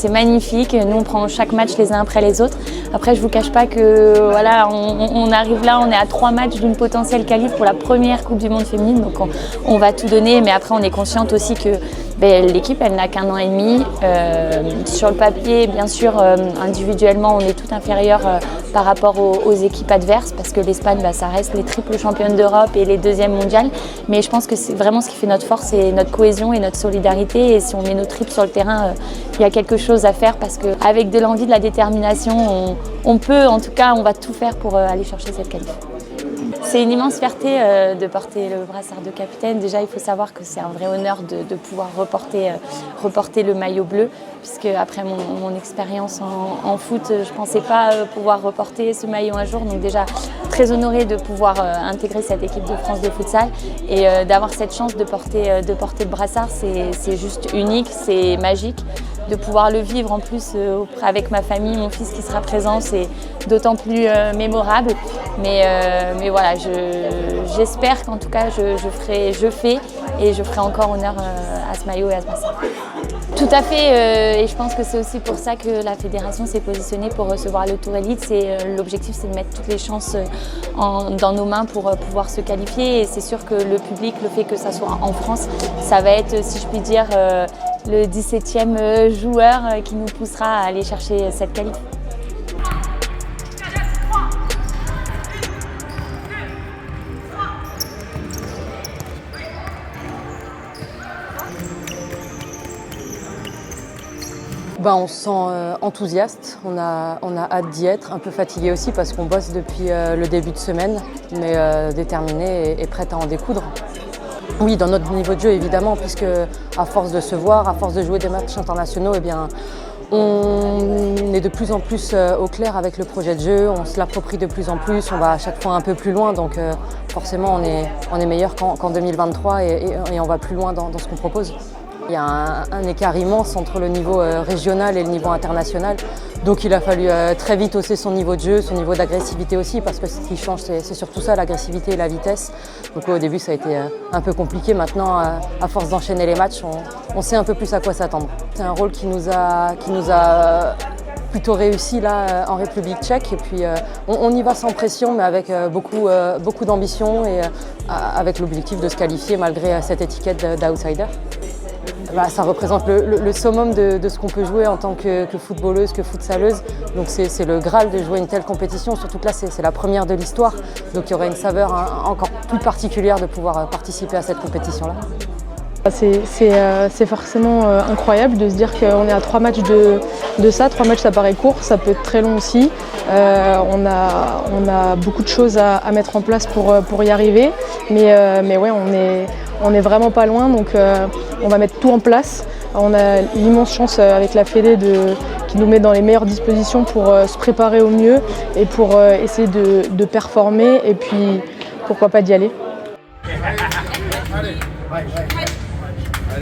C'est magnifique, nous on prend chaque match les uns après les autres. Après je vous cache pas que voilà, on arrive là, on est à 3 matchs d'une potentielle qualif pour la première Coupe du Monde féminine, donc on va tout donner, mais après on est consciente aussi que l'équipe elle n'a qu'1 an et demi. Sur le papier, bien sûr, individuellement on est tout inférieur par rapport aux équipes adverses, parce que l'Espagne ça reste les triples championnes d'Europe et les 2e mondiales, mais je pense que c'est vraiment ce qui fait notre force, c'est notre cohésion et notre solidarité, et si on met nos tripes sur le terrain, il y a quelque chose à faire, parce qu'avec de l'envie, de la détermination, on peut, en tout cas, on va tout faire pour aller chercher cette qualif. C'est une immense fierté de porter le brassard de capitaine. Déjà, il faut savoir que c'est un vrai honneur de pouvoir reporter le maillot bleu, puisque après mon expérience en foot, je ne pensais pas pouvoir reporter ce maillot un jour. Donc déjà, très honorée de pouvoir intégrer cette équipe de France de futsal, et d'avoir cette chance de porter le brassard, c'est juste unique, c'est magique. De pouvoir le vivre en plus avec ma famille, mon fils qui sera présent, c'est d'autant plus mémorable. Mais voilà, j'espère qu'en tout cas je fais et je ferai encore honneur à ce maillot et à ce brassard. Tout à fait, et je pense que c'est aussi pour ça que la fédération s'est positionnée pour recevoir le Tour Élite. L'objectif, c'est de mettre toutes les chances dans nos mains pour pouvoir se qualifier, et c'est sûr que le public, le fait que ça soit en France, ça va être, si je puis dire, le 17e joueur qui nous poussera à aller chercher cette qualif. On se sent enthousiaste, on a hâte d'y être, un peu fatigué aussi parce qu'on bosse depuis le début de semaine, mais déterminé et prête à en découdre. Oui, dans notre niveau de jeu évidemment, puisque à force de se voir, à force de jouer des matchs internationaux, on est de plus en plus au clair avec le projet de jeu, on se l'approprie de plus en plus, on va à chaque fois un peu plus loin, donc forcément on est meilleur qu'en 2023 et on va plus loin dans ce qu'on propose. Il y a un écart immense entre le niveau régional et le niveau international. Donc il a fallu très vite hausser son niveau de jeu, son niveau d'agressivité aussi, parce que ce qui change, c'est surtout ça, l'agressivité et la vitesse. Donc au début, ça a été un peu compliqué. Maintenant, à force d'enchaîner les matchs, on sait un peu plus à quoi s'attendre. C'est un rôle qui nous a plutôt réussi là en République tchèque. Et puis on y va sans pression, mais avec beaucoup d'ambition et avec l'objectif de se qualifier malgré cette étiquette d'outsider. Ça représente le summum de ce qu'on peut jouer en tant que footballeuse, que futsaleuse. Donc c'est le Graal de jouer une telle compétition, surtout que là c'est la première de l'histoire. Donc il y aurait une saveur encore plus particulière de pouvoir participer à cette compétition-là. C'est forcément incroyable de se dire qu'on est à 3 matchs de ça. 3 matchs, ça paraît court, ça peut être très long aussi. On a beaucoup de choses à mettre en place pour y arriver. Mais ouais, on est vraiment pas loin, donc on va mettre tout en place. On a l'immense chance avec la Fédé qui nous met dans les meilleures dispositions pour se préparer au mieux et pour essayer de performer, et puis pourquoi pas d'y aller. Allez.